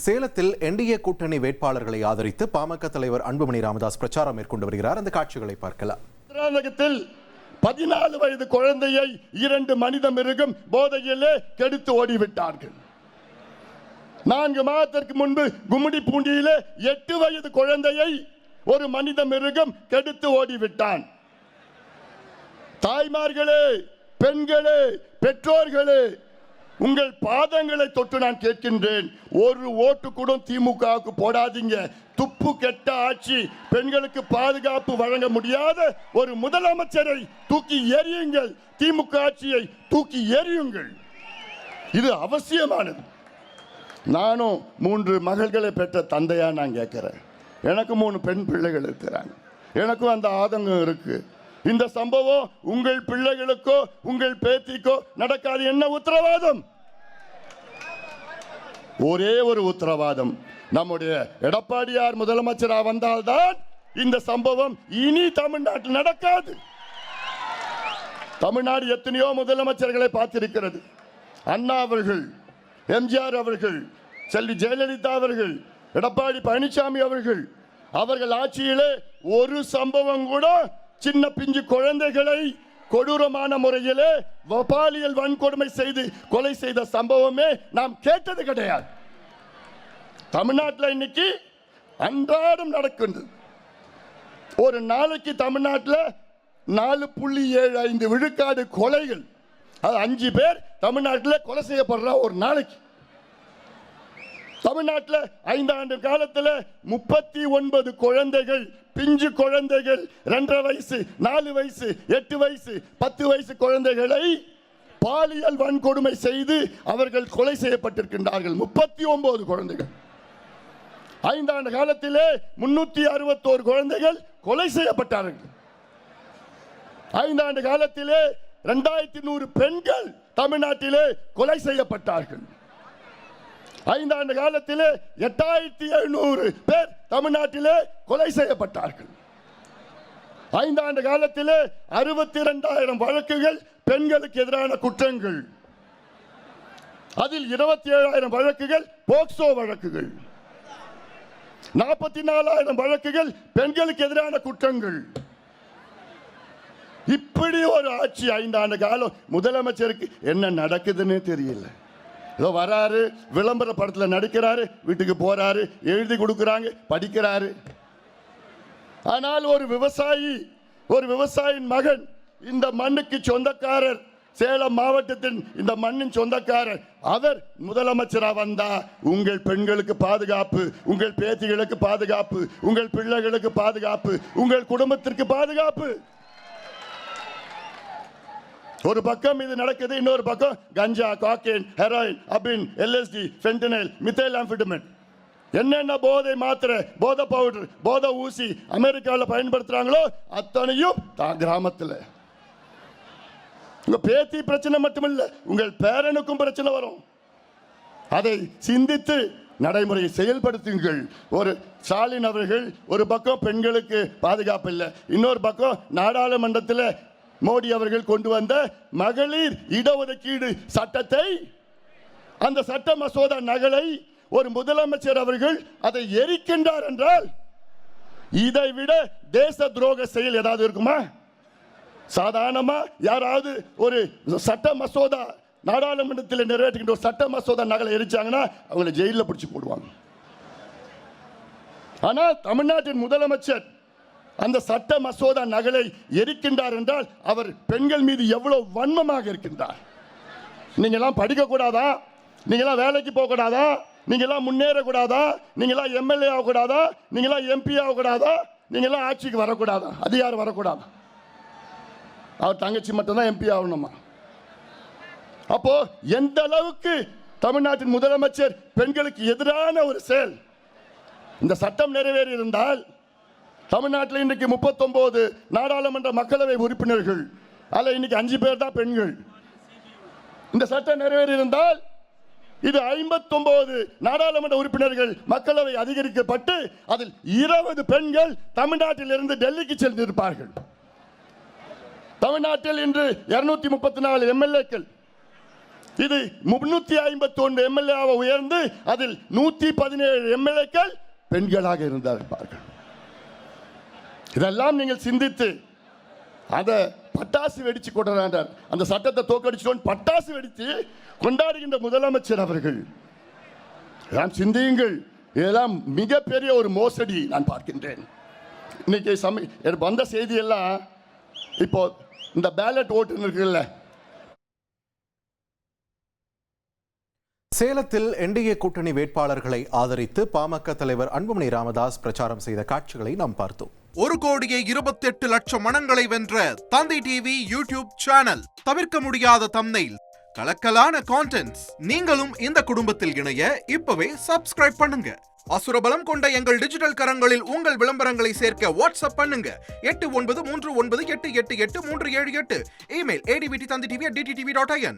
சேலத்தில் என்டிஏ கூட்டணி வேட்பாளர்களை ஆதரித்து பாமக தலைவர் அன்புமணி ராமதாஸ் பிரச்சாரம் மேற்கொண்டு வருகிறார். அந்த காட்சிகளை பார்க்கலாம். 14 வயது குழந்தையை 2 மனித மிருகம் போதையிலே கெடுத்து ஓடிவிட்டார்கள். 4 மாதத்திற்கு முன்பு கும்மிடி பூண்டியிலே 8 வயது குழந்தையை ஒரு மனித மிருகம் கெடுத்து ஓடிவிட்டான். தாய்மார்களே, பெண்களே, பெற்றோர்களே, உங்கள் பாதங்களை தொட்டு நான் கேட்கின்றேன், ஒரு ஓட்டு கூட திமுகவுக்கு போடாதீங்க. துப்பு கெட்ட ஆட்சி, பெண்களுக்கு பாதுகாப்பு வழங்க முடியாத ஒரு முதலமைச்சரை தூக்கி எறியுங்கள். திமுக ஆட்சியை தூக்கி எறியுங்கள். இது அவசியமானது. நானும் 3 மகள்களை பெற்ற தந்தையா நான் கேட்கிறேன். எனக்கு 3 பெண் பிள்ளைகள் இருக்கிறாங்க. எனக்கும் அந்த ஆதங்கம் இருக்கு. இந்த சம்பவம் உங்கள் பிள்ளைகளுக்கோ உங்கள் பேத்திக்கோ நடக்காது. என்ன உத்தரவாதம்? ஒரே ஒரு உத்தரவாதம், நம்முடைய எடப்பாடியார் முதலமைச்சராக வந்தால்தான் இந்த சம்பவம் இனி தமிழ்நாட்டில் நடக்காது. தமிழ்நாடு எத்தனையோ முதலமைச்சர்களை பார்த்திருக்கிறது. அண்ணா அவர்கள், எம்ஜிஆர் அவர்கள், செல்வி ஜெயலலிதா அவர்கள், எடப்பாடி பழனிசாமி அவர்கள் ஆட்சியிலே ஒரு சம்பவம் கூட சின்ன பிஞ்சு குழந்தைகளை கொடூரமான முறையிலே பாலியல் வன்கொடுமை செய்து கொலை செய்த சம்பவமே நாம் கேட்டது கிடையாது. தமிழ்நாட்டில் இன்னைக்கு அன்றாடம் நடக்கின்றது. ஒரு நாளைக்கு தமிழ்நாட்டில் 4.75 விழுக்காடு கொலைகள். அது 5 பேர் தமிழ்நாட்டில் கொலை செய்யப்படுற ஒரு நாளைக்கு. தமிழ்நாட்டில் 5 ஆண்டு காலத்தில் 39 குழந்தைகள், பிஞ்சு குழந்தைகள், 2.5 வயசு, 4 வயசு, 8 வயசு, 10 வயசு குழந்தைகளை பாலியல் வன்கொடுமை செய்து அவர்கள் கொலை செய்யப்பட்டிருக்கின்றார்கள். 39 குழந்தைகள். 5 ஆண்டு காலத்திலே 361 குழந்தைகள் கொலை செய்யப்பட்டார்கள். 5 ஆண்டு காலத்திலே 2100 பெண்கள் தமிழ்நாட்டிலே கொலை செய்யப்பட்டார்கள். 5 ஆண்டு காலத்திலே 8700 பேர் தமிழ்நாட்டிலே கொலை செய்யப்பட்டார்கள். 5 ஆண்டு காலத்திலே 62,000 வழக்குகள் பெண்களுக்கு எதிரான குற்றங்கள். அதில் 27,000 வழக்குகள் போக்சோ வழக்குகள். 44,000 வழக்குகள் பெண்களுக்கு எதிரான குற்றங்கள். இப்படி ஒரு ஆட்சி 5 ஆண்டு காலம் முதலமைச்சருக்கு என்ன நடக்குதுன்னு தெரியல. ஏதோ வராரு, விளம்பர படத்தில் நடிக்கிறாரு, வீட்டுக்கு போறாரு, எழுதி கொடுக்குறாங்க, படிக்கிறாரு. ஆனால் ஒரு விவசாயியின் மகன், இந்த மண்ணுக்கு சொந்தக்காரர், சேலம் மாவட்டத்தின் இந்த மண்ணின் சொந்தக்காரர், அவர் முதலமைச்சராக வந்தா உங்கள் பெண்களுக்கு பாதுகாப்பு, உங்கள் பேத்திகளுக்கு பாதுகாப்பு, உங்கள் பிள்ளைகளுக்கு பாதுகாப்பு, உங்கள் குடும்பத்திற்கு பாதுகாப்பு. ஒரு பக்கம் இது நடக்குது, இன்னொரு பக்கம் கஞ்சா, காக்கைன், ஹெரோயின், அபின், எல்எஸ்டி, ஃபென்டனைல், மித்தைல் ஆம்பிட்டமின், என்னென்ன போதை மாத்திரை, போதை பவுடர், போதை ஊசி அமெரிக்காவில் பயன்படுத்துறாங்களோ அத்தனையும் கிராமத்தில். உங்க பேத்தி பிரச்சனை மட்டுமில்லை, உங்கள் பேரனுக்கும் பிரச்சனை வரும். அதை சிந்தித்து நடைமுறையை செயல்படுத்துங்கள். ஒரு ஸ்டாலின் அவர்கள் ஒரு பக்கம் பெண்களுக்கு பாதுகாப்பு இல்லை, இன்னொரு பக்கம் நாடாளுமன்றத்தில் மோடி அவர்கள் கொண்டு வந்த மகளிர் இடஒதுக்கீடு சட்டத்தை, அந்த சட்ட மசோதா நகலை ஒரு முதலமைச்சர் அவர்கள் அதை எரிக்கின்றார் என்றால் இதை விட தேச துரோக செயல் ஏதாவது இருக்குமா? சாதாரணமா யாராவது ஒரு சட்ட மசோதா நாடாளுமன்றத்தில் நிறைவேற்றுகின்ற ஒரு சட்ட மசோதா நகலை எரிச்சாங்கன்னா அவங்களை ஜெயிலில் பிடிச்சு போடுவாங்க. ஆனால் தமிழ்நாட்டின் முதலமைச்சர் அந்த சட்ட மசோதா நகலை எரிக்கின்றார் என்றால் அவர் பெண்கள் மீது எவ்வளவு வன்மமாக இருக்கின்றார். நீங்கெல்லாம் படிக்க கூடாதா? நீங்கெல்லாம் வேலைக்கு போக கூடாதா? நீங்கெல்லாம் முன்னேறக்கூடாதா? நீங்கெல்லாம் எம்எல்ஏ ஆகக்கூடாதா? நீங்கெல்லாம் எம்பி ஆகக்கூடாதா? நீங்கெல்லாம் ஆட்சிக்கு வரக்கூடாதா? அதிகாரம் வரக்கூடாதா? அவர் தங்கச்சி மட்டும்தான் எம்பி ஆகணுமா? அப்போ எந்த அளவுக்கு தமிழ்நாட்டின் முதலமைச்சர் பெண்களுக்கு எதிரான ஒரு செயல். இந்த சட்டம் நிறைவேறி இருந்தால் தமிழ்நாட்டில் இன்றைக்கு 39 நாடாளுமன்ற மக்களவை உறுப்பினர்கள், அதில் இன்னைக்கு 5 பேர் தான் பெண்கள். இந்த சட்டம் நிறைவேறி இருந்தால் இது 59 நாடாளுமன்ற உறுப்பினர்கள் மக்களவை அதிகரிக்கப்பட்டு அதில் 20 பெண்கள் தமிழ்நாட்டில் இருந்து டெல்லிக்கு சென்றிருப்பார்கள். தமிழ்நாட்டில் இன்று 234 எம்எல்ஏக்கள், இது 351 எம்எல்ஏவாக உயர்ந்து அதில் 117 எம்எல்ஏக்கள் பெண்களாக இருந்தார்கள். இதெல்லாம் நீங்கள் சிந்தித்து அந்த பட்டாசு வெடிச்சு கொண்டாண்டார், அந்த சட்டத்தை தோக்கடிச்சோன்னு பட்டாசு வெடித்து கொண்டாடுகின்ற முதலமைச்சர் அவர்கள். எல்லாம் சிந்தியுங்கள். இதெல்லாம் மிகப்பெரிய ஒரு மோசடி நான் பார்க்கின்றேன். இன்னைக்கு வந்த செய்தி எல்லாம் இப்போ இந்த பேலட் ஓட்டு இருக்குல்ல. சேலத்தில் என்டிஏ கூட்டணி வேட்பாளர்களை ஆதரித்து பாமக தலைவர் அன்புமணி ராமதாஸ் பிரச்சாரம் செய்த காட்சிகளை நாம் பார்த்தோம். 1,28,00,000 மனங்களை வென்ற தந்தி டிவி யூடியூப் சேனல். தவிர்க்க முடியாத தம்ப்நெயில், கலக்கலான கான்டென்ட்ஸ். நீங்களும் இந்த குடும்பத்தில் இணைய இப்பவே சப்ஸ்கிரைப் பண்ணுங்க. அசுரபலம் கொண்ட எங்கள் டிஜிட்டல் கரங்களில் உங்கள் விளம்பரங்களை சேர்க்க வாட்ஸ்அப் பண்ணுங்க. 8939888838. Email advtthanditv@dttv.in.